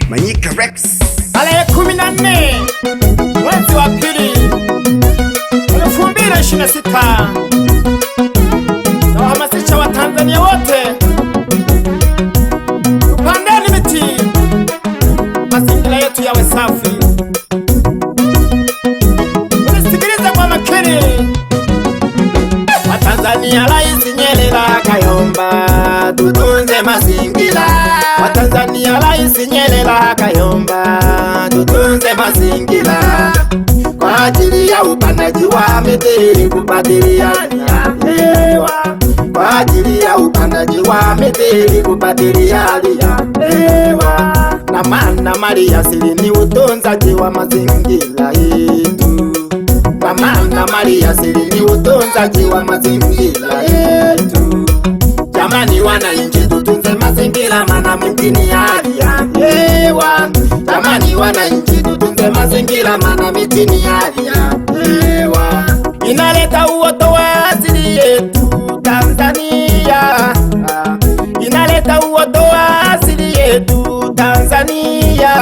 Manyika Rex. Tarehe 14 mwezi wa pili 2026, nawahamasisha Watanzania wote tupandeni miti, mazingira yetu yawe safi. Unisikilize kwa makini, Watanzania, Rais Nyerere Kayomba, tutunze mazingira. Watanzania, Rais Nyerere Kayomba, tutunze mazingira kwa ajili ya upandaji wa miti, kubadilia hali ya hewa. Kwa ajili ya upandaji wa miti, kubadilia hali ya hewa. Na maana mali asili ni utunzaji wa mazingira yetu. Na maana mali asili ni utunzaji wa mazingira yetu. Jamani wananchi, tutunze mazingira, maana miti ni hali ya hewa. Jamani wananchi, tutunze mazingira, maana miti ni hali ya hewa. Inaleta uoto wa asili yetu Tanzania. Inaleta uoto wa asili yetu Tanzania.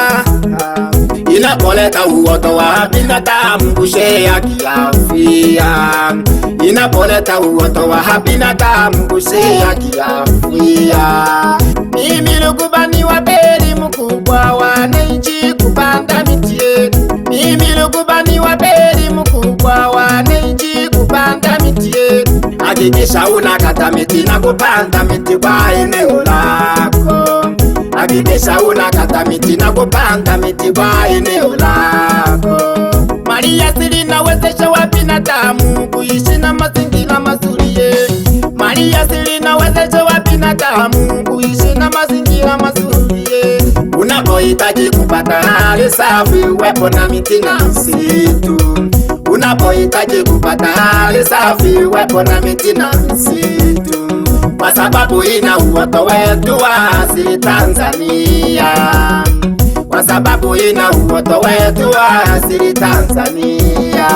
Inapoleta uoto wa binadamu kushea kiafya. Inapoleta uoto wa binadamu kushea kiafya. Mimi Lugubani wa beli mkubwa, wananchi kupanda miti. Mimi Lugubani wa beli mkubwa, wananchi kupanda miti. Hakikisha unakata miti na kupanda miti kwa eneo lako. Hakikisha unakata miti na kupanda miti kwa eneo lako. Mali asili inawezesha wa binadamu kuishi na mazingira mazuri. Mali asili inawezesha wa binadamu kuishi na mazingira mazuri. Unapohitaji kupata hali safi, uwepo na miti na msitu. Unapohitaji kupata hali safi, uwepo na miti na msitu. Kwa sababu ina uoto wetu wa asili Tanzania. Kwa sababu ina uoto wetu wa asili Tanzania.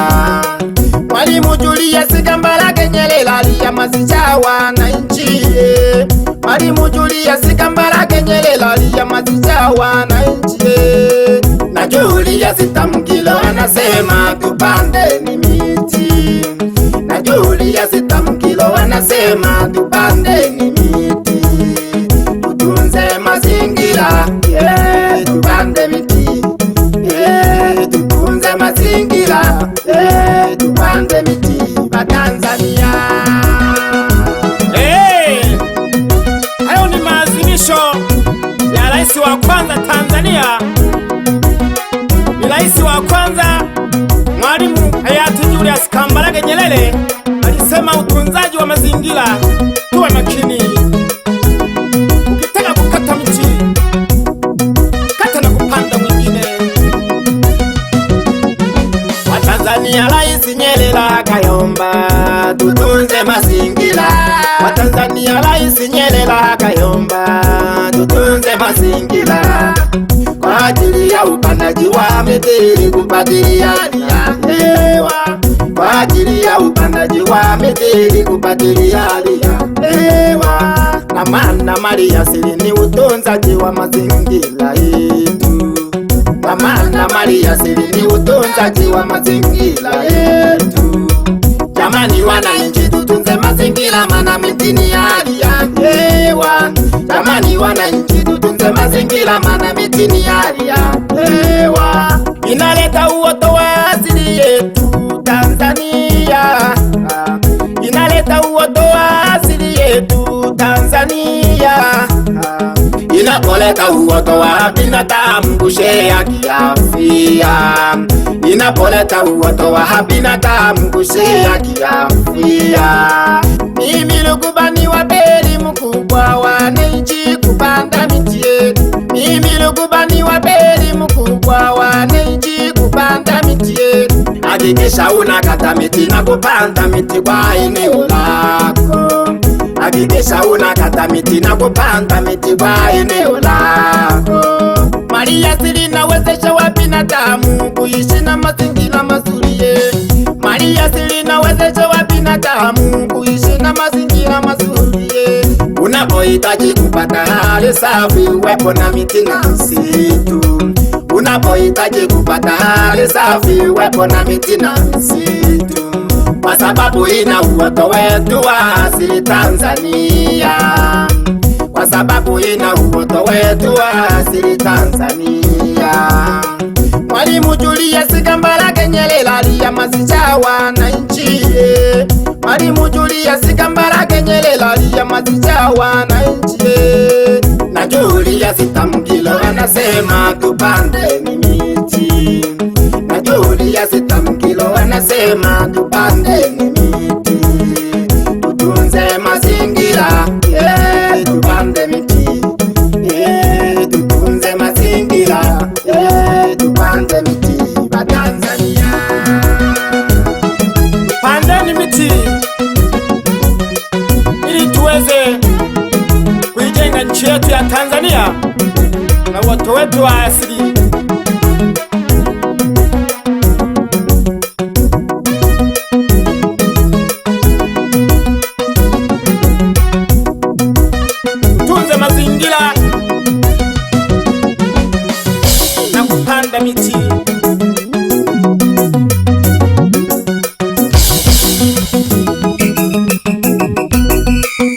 Mwalimu Julius Kambarage Nyerere alihamasisha wananchi. Mwalimu Julius Kambarage Nyerere alihamasisha wananchi. Na Julius Tamkilo anasema tupandeni miti. Na Julius Tamkilo anasema tupandeni miti. Tutunze mazingira, tupande miti. Tutunze mazingira, tupande miti pa Tanzania. Hayo ni maazimisho ya rais wa kwanza Tanzania. Ni rais wa kwanza Mwalimu hayati Julius Kambarage Nyerere alisema utunzaji wa mazingira, tuwe makini. Ukitaka kukata miti, kata na kupanda mwingine. Watanzania, Rais Nyerere Kayomba, tutunze mazingira. Watanzania, Rais Nyerere Kayomba, tutunze mazingira kwa ajili ya upandaji wa miti, kubadilia hali ya hewa. Kwa ajili ya upandaji wa miti, kubadilia hali ya hewa. Na maana mali asili ni utunzaji wa mazingira yetu. Na maana mali asili ni utunzaji wa mazingira yetu. Jamani wananchi, tutunze mazingira, maana miti ni hali ya hewa. Jamani wananchi, tutunze mazingira, maana miti ni hali ya hewa. Inaleta uoto wa asili yetu Tanzania. Inaleta uoto wa asili yetu Tanzania. Inapoleta uoto wa binadamu kushea kiafya. Inapoleta uoto wa binadamu kushea kiafya. Mimi Lugubani wa beli mkubwa, wananchi kupanda miti. Mimi Lugubani wa beli mkubwa, wananchi kupanda miti. Hakikisha unakata miti na kupanda miti kwa eneo lako. Hakikisha unakata miti na kupanda miti kwa eneo lako. Mali asili inawezesha wa binadamu kuishi na mazingira mazuri. Mali asili inawezesha wa binadamu kuishi na mazingira mazuri. Unapohitaji kupata hali safi, uwepo na miti na msitu. tunapohitaji kupata hali safi, wepo na miti na misitu, kwa sababu ina uoto wetu wa asili Tanzania, kwa sababu ina uoto wetu wa asili Tanzania. Mwalimu Julius Kambarage Nyerere alihamasisha wananchi. Mwalimu Julius Kambarage Nyerere alihamasisha wananchi. Na Julius Tamkilo anasema tupande miti. Na Julius Tamkilo anasema tupande miti. Tutunze mazingira, tupande miti. Tutunze mazingira, tupande miti wa Tanzania. Tupandeni miti ili tuweze kuijenga nchi yetu ya Tanzania na uoto wetu wa asili. Tutunze mazingira na kupanda miti.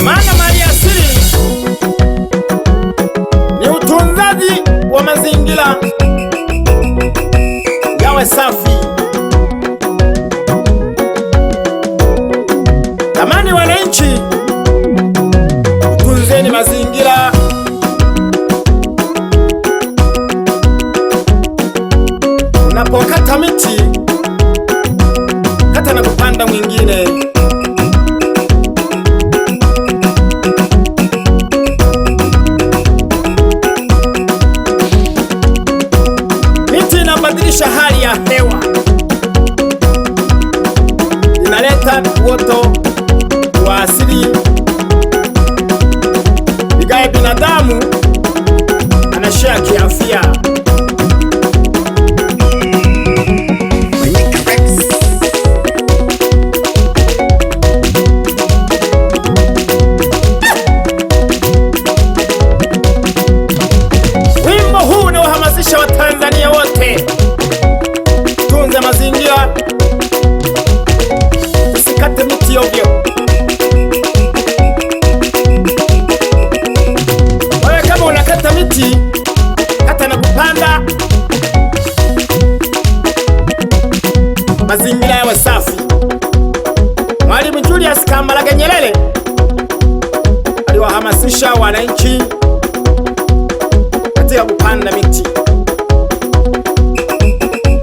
Maana mali asili ni utunzaji wa mazingira yawe safi. Jamani wananchi, tunzeni mazingira. Unapokata miti, kata na kupanda mwingine. Miti inabadilisha hali ya hewa, inaleta uoto wa asili, igaye binadamu anashare kiafya. Wimbo huu unawahamasisha Watanzania wote, tunze mazingira, tusikate miti ovyo. Wewe kama unakata miti, kata na kupanda, mazingira yawe safi. Mwalimu Julius Kambarage Nyerere aliwahamasisha wananchi katika kupanda miti.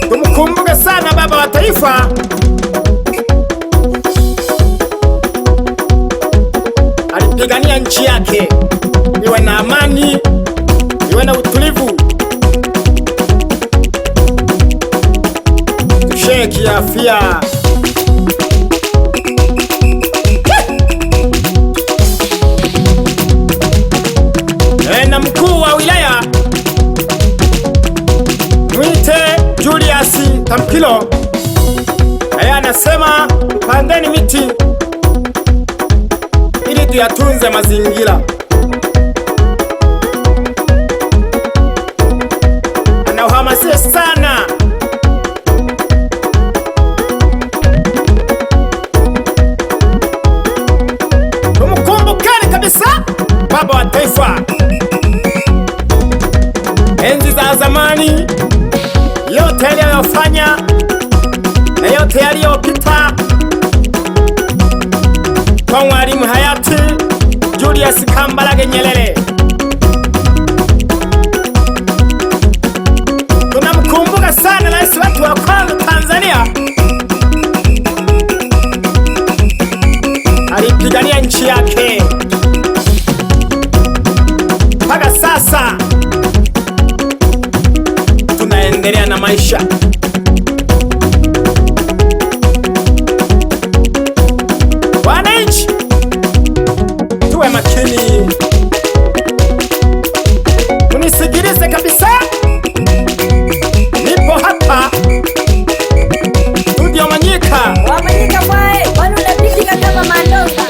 Tumkumbuke sana baba wa taifa, alipigania nchi yake iwe na amani, iwe na utulivu, tushare kiafya. Na mkuu wa wilaya mwite Julius Tamkilo, yeye anasema pandeni miti ili tuyatunze mazingira. Anahamasisha sana tumkumbukeni kabisa baba wa taifa. Enzi za zamani, yote aliyofanya na yote aliyopita kwa mwalimu hayati Julius Kambarage Nyerere, tunamkumbuka sana rais wetu wa kwanza Tanzania. Alipigania nchi yake mpaka sasa tunaendelea na maisha. Wananchi, tuwe makini, tunisikilize kabisa. Nipo hapa studio Manyika. Wamanyika mwae, kwani unapika kama mandonga?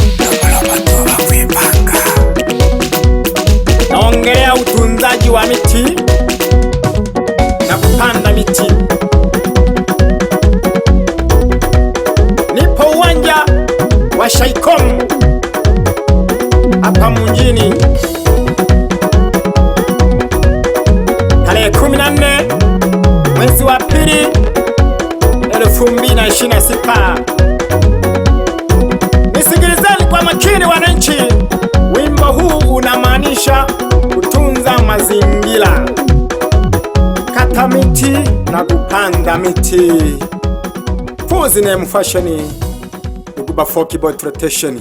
Naongelea utunzaji wa miti na kupanda miti. Nipo uwanja wa Shaikom hapa mjini, tarehe 14 mwezi wa pili 2026. Nisikilizeni kwa makini wananchi, wimbo huu unamaanisha kutunza mazingira, kata miti na kupanda miti. Fuzi ne mfashoni Uguba Foki Boy Protection.